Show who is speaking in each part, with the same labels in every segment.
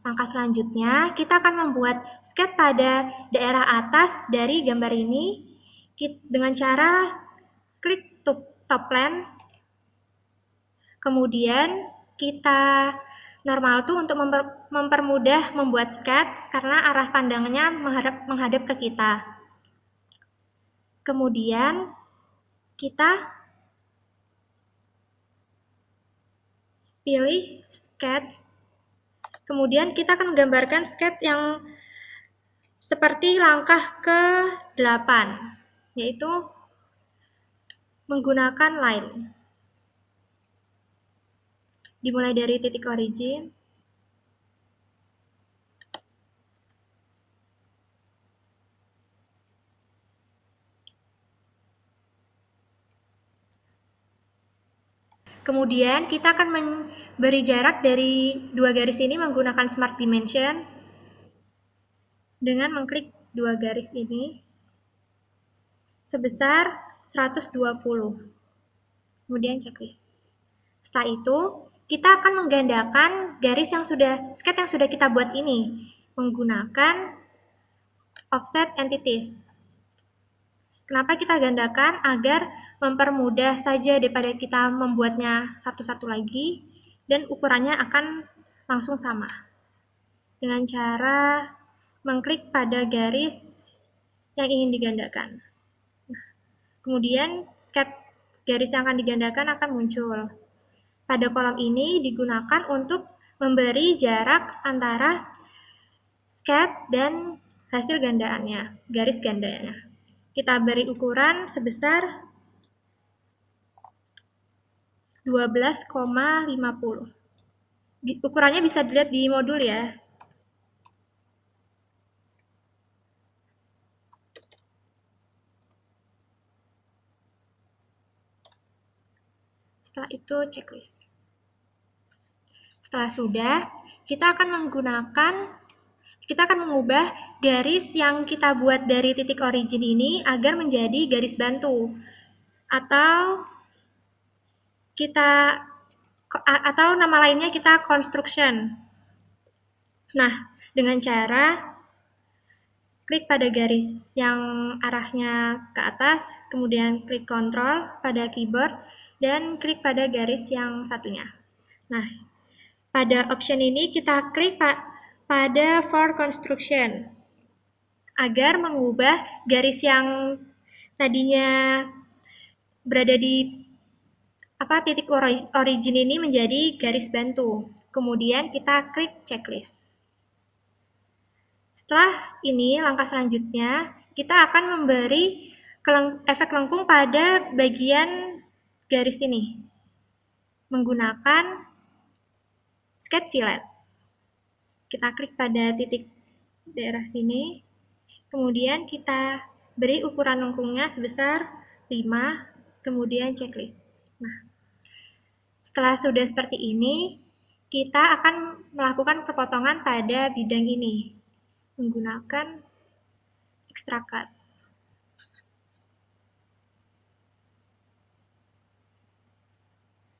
Speaker 1: Langkah selanjutnya, kita akan membuat sketch pada daerah atas dari gambar ini dengan cara klik top plan. Kemudian kita normal tuh untuk mempermudah membuat sketch karena arah pandangnya menghadap ke kita. Kemudian kita pilih sketch. Kemudian kita akan menggambarkan sketch yang seperti langkah ke-8, yaitu menggunakan line. Dimulai dari titik origin. Kemudian kita akan memberi jarak dari dua garis ini menggunakan Smart Dimension dengan mengklik dua garis ini sebesar 120. Kemudian checklist. Setelah itu, kita akan menggandakan garis sketch yang sudah kita buat ini menggunakan offset entities. Kenapa kita gandakan? Agar mempermudah saja daripada kita membuatnya satu-satu lagi dan ukurannya akan langsung sama. Dengan cara mengklik pada garis yang ingin digandakan. Kemudian sketch garis yang akan digandakan akan muncul. Pada kolom ini digunakan untuk memberi jarak antara sketch dan hasil gandaannya, garis gandaannya. Kita beri ukuran sebesar 12,50. Ukurannya bisa dilihat di modul ya. Setelah itu checklist. Setelah sudah, kita akan mengubah garis yang kita buat dari titik origin ini agar menjadi garis bantu. Atau nama lainnya kita construction. Nah, dengan cara klik pada garis yang arahnya ke atas, kemudian klik Ctrl pada keyboard, dan klik pada garis yang satunya. Nah, pada option ini kita klik pada For Construction agar mengubah garis yang tadinya berada di titik origin ini menjadi garis bantu. Kemudian kita klik checklist. Setelah ini, langkah selanjutnya kita akan memberi efek lengkung pada bagian garis ini menggunakan sketch fillet. Kita klik pada titik daerah sini, kemudian kita beri ukuran lengkungnya sebesar 5, kemudian checklist. Nah, setelah sudah seperti ini, kita akan melakukan perpotongan pada bidang ini menggunakan extract cut.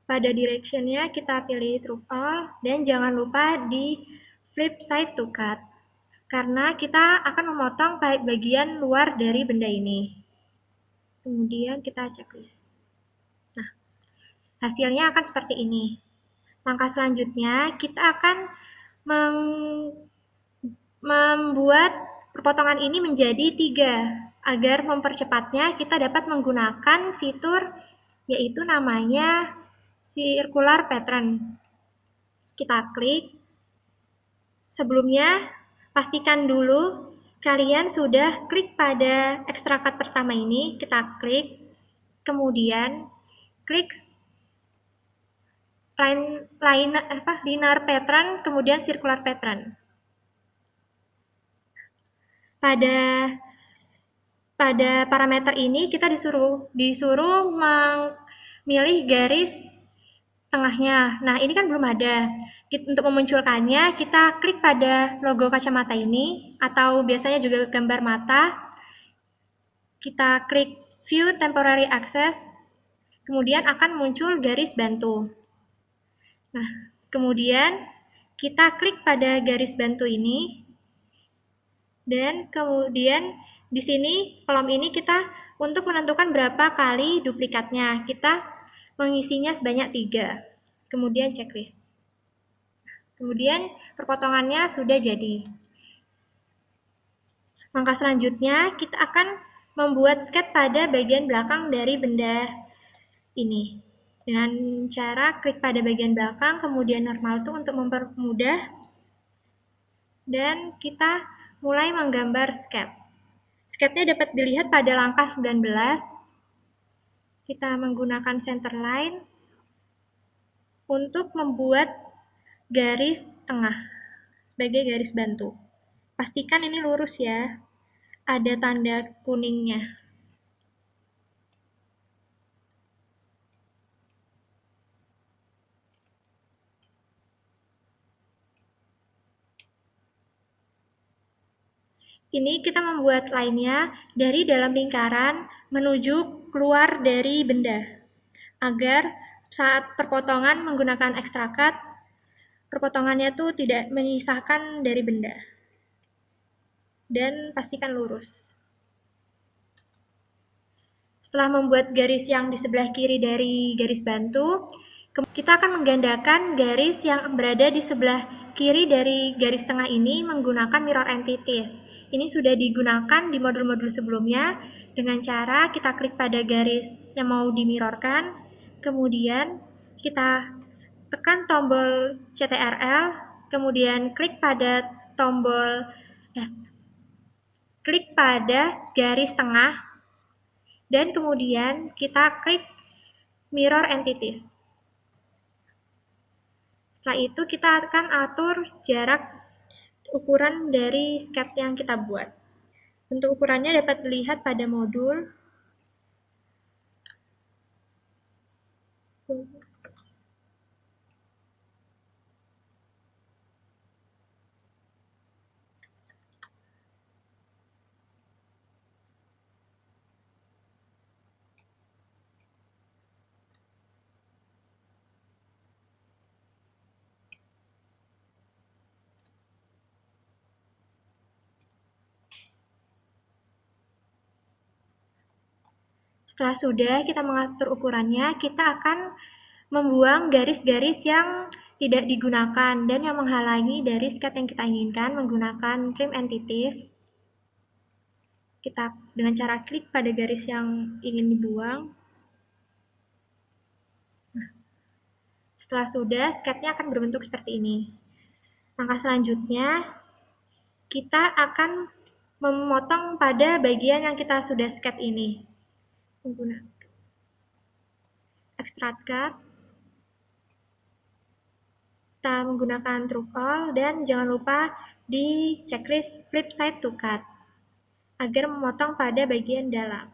Speaker 1: Pada direction-nya kita pilih True All dan jangan lupa di flip side to cut karena kita akan memotong bagian luar dari benda ini. Kemudian kita checklist. Nah, hasilnya akan seperti ini. Langkah selanjutnya kita akan membuat perpotongan ini menjadi 3. Agar mempercepatnya kita dapat menggunakan fitur yaitu namanya circular pattern. Kita klik. Sebelumnya, pastikan dulu kalian sudah klik pada extract cut pertama ini. Kita klik. Kemudian, klik linear pattern, kemudian circular pattern. Pada parameter ini kita disuruh memilih garis tengahnya. Nah, ini kan belum ada. Untuk memunculkannya, kita klik pada logo kacamata ini, atau biasanya juga gambar mata. Kita klik View Temporary Access, kemudian akan muncul garis bantu. Nah, kemudian kita klik pada garis bantu ini, dan kemudian di sini kolom ini kita untuk menentukan berapa kali duplikatnya, kita mengisinya sebanyak 3. Kemudian checklist. Kemudian perpotongannya sudah jadi. Langkah selanjutnya kita akan membuat sketch pada bagian belakang dari benda ini. Dengan cara klik pada bagian belakang, kemudian normal tool untuk mempermudah, dan kita mulai menggambar sketch. Sketch-nya dapat dilihat pada langkah 19. Kita menggunakan center line untuk membuat garis tengah sebagai garis bantu. Pastikan ini lurus ya, ada tanda kuningnya. Ini kita membuat line-nya dari dalam lingkaran menuju keluar dari benda, agar saat perpotongan menggunakan extra cut, perpotongannya tuh tidak menyisahkan dari benda. Dan pastikan lurus. Setelah membuat garis yang di sebelah kiri dari garis bantu, kita akan menggandakan garis yang berada di sebelah kiri dari garis tengah ini menggunakan mirror entities. Ini sudah digunakan di modul-modul sebelumnya dengan cara kita klik pada garis yang mau dimirrorkan, kemudian kita tekan tombol CTRL, kemudian klik pada garis tengah, dan kemudian kita klik mirror entities. Setelah itu kita akan atur jarak ukuran dari sketch yang kita buat. Untuk ukurannya dapat dilihat pada modul. Setelah sudah kita mengatur ukurannya, kita akan membuang garis-garis yang tidak digunakan dan yang menghalangi dari sketch yang kita inginkan menggunakan trim entities. Kita dengan cara klik pada garis yang ingin dibuang. Setelah sudah, sketch-nya akan berbentuk seperti ini. Langkah selanjutnya, kita akan memotong pada bagian yang kita sudah sketch ini. Menggunakan extract cut, kita menggunakan True All, dan jangan lupa di checklist flip side to cut agar memotong pada bagian dalam.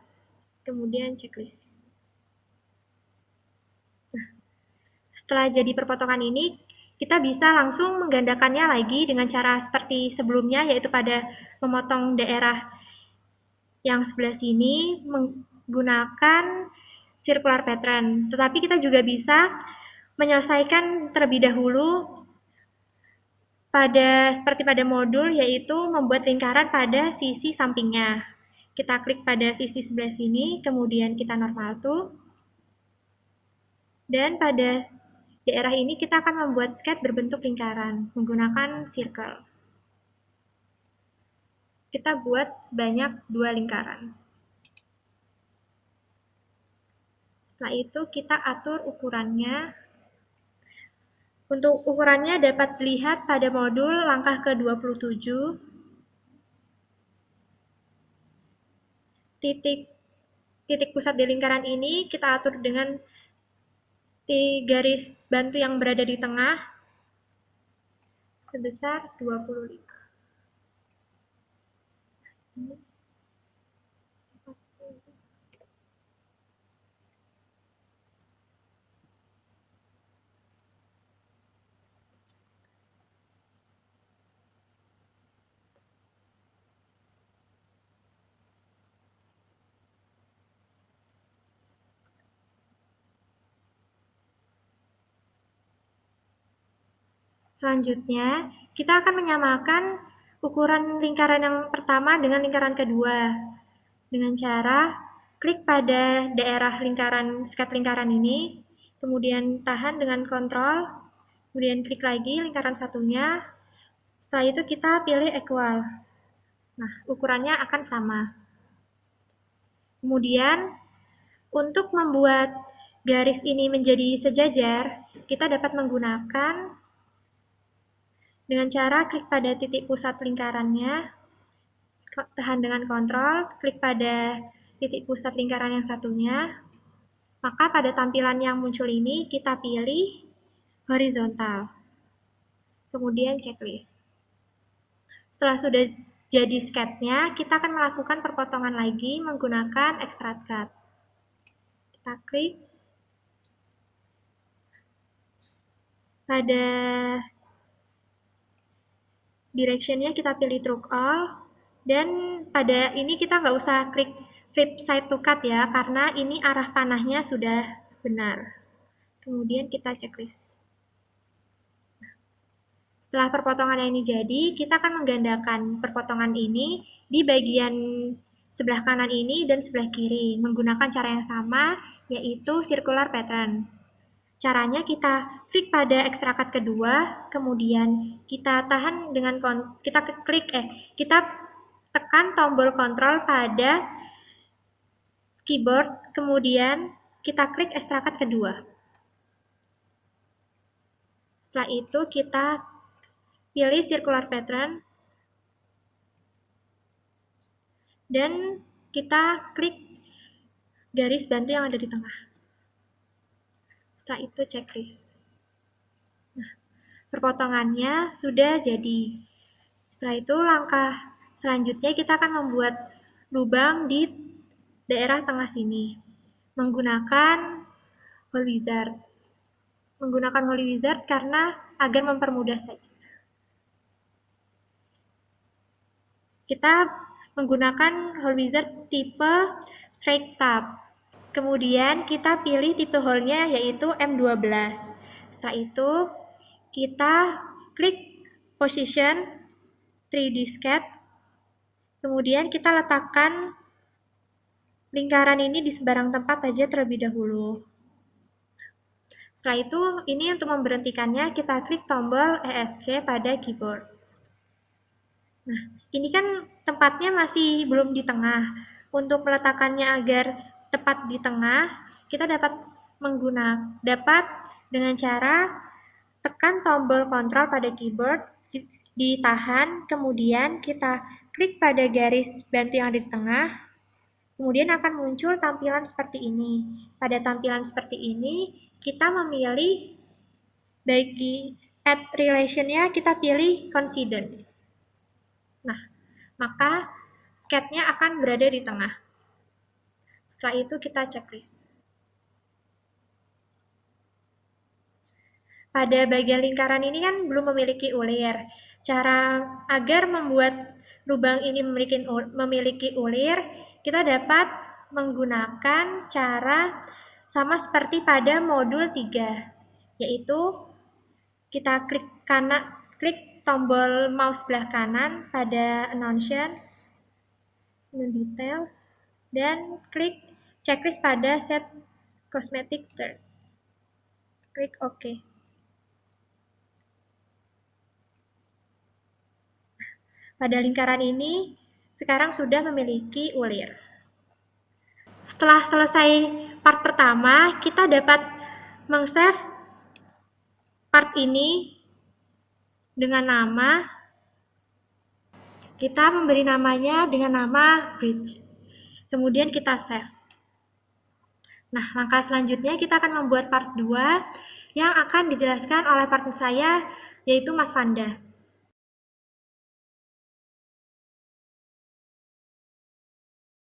Speaker 1: Kemudian checklist. Nah, setelah jadi perpotongan ini, kita bisa langsung menggandakannya lagi dengan cara seperti sebelumnya, yaitu pada memotong daerah yang sebelah sini menggunakan circular pattern. Tetapi kita juga bisa menyelesaikan terlebih dahulu seperti pada modul, yaitu membuat lingkaran pada sisi sampingnya. Kita klik pada sisi sebelah sini, kemudian kita normal tool. Dan pada daerah ini kita akan membuat sketch berbentuk lingkaran menggunakan circle. Kita buat sebanyak 2 lingkaran. Setelah itu kita atur ukurannya. Untuk ukurannya dapat dilihat pada modul langkah ke-27. Titik pusat di lingkaran ini kita atur dengan garis bantu yang berada di tengah sebesar 25. Selanjutnya, kita akan menyamakan ukuran lingkaran yang pertama dengan lingkaran kedua. Dengan cara klik pada daerah lingkaran, sket lingkaran ini, kemudian tahan dengan kontrol, kemudian klik lagi lingkaran satunya. Setelah itu kita pilih equal. Nah, ukurannya akan sama. Kemudian, untuk membuat garis ini menjadi sejajar, kita dapat menggunakan dengan cara klik pada titik pusat lingkarannya, tahan dengan kontrol, klik pada titik pusat lingkaran yang satunya, maka pada tampilan yang muncul ini kita pilih horizontal. Kemudian checklist. Setelah sudah jadi sketnya, kita akan melakukan perpotongan lagi menggunakan extrude cut. Kita klik pada direction-nya, kita pilih Truck All, dan pada ini kita nggak usah klik flip side to cut ya, karena ini arah panahnya sudah benar. Kemudian kita checklist. Setelah perpotongan ini jadi, kita akan menggandakan perpotongan ini di bagian sebelah kanan ini dan sebelah kiri menggunakan cara yang sama, yaitu circular pattern. Caranya kita klik pada extrude cut kedua, kemudian kita tahan dengan kita tekan tombol kontrol pada keyboard, kemudian kita klik extrude cut kedua. Setelah itu kita pilih circular pattern dan kita klik garis bantu yang ada di tengah. Setelah itu checklist. Nah, perpotongannya sudah jadi. Setelah itu langkah selanjutnya kita akan membuat lubang di daerah tengah sini menggunakan hole wizard. Menggunakan hole wizard karena agar mempermudah saja. Kita menggunakan hole wizard tipe straight tab. Kemudian kita pilih tipe hole-nya yaitu M12. Setelah itu kita klik position 3D sketch. Kemudian kita letakkan lingkaran ini di sebarang tempat saja terlebih dahulu. Setelah itu, ini untuk memberhentikannya kita klik tombol ESC pada keyboard. Nah, ini kan tempatnya masih belum di tengah. Untuk meletakkannya agar tepat di tengah, kita dapat dengan cara tekan tombol kontrol pada keyboard, ditahan, kemudian kita klik pada garis bantu yang ada di tengah, kemudian akan muncul tampilan seperti ini. Pada tampilan seperti ini, kita memilih bagi add relation-nya kita pilih coincident. Nah, maka sketnya akan berada di tengah. Setelah itu kita checklist. Pada bagian lingkaran ini kan belum memiliki ulir. Cara agar membuat lubang ini memiliki ulir, kita dapat menggunakan cara sama seperti pada modul 3, yaitu kita klik tombol mouse sebelah kanan pada announcement, details, dan klik checklist pada set cosmetic third. Klik OK. Pada lingkaran ini sekarang sudah memiliki ulir. Setelah selesai part pertama, kita dapat meng-save part ini dengan nama, kita memberi namanya dengan nama bridge. Kemudian kita save. Nah, langkah selanjutnya kita akan membuat part 2 yang akan dijelaskan oleh partner saya, yaitu Mas Fanda.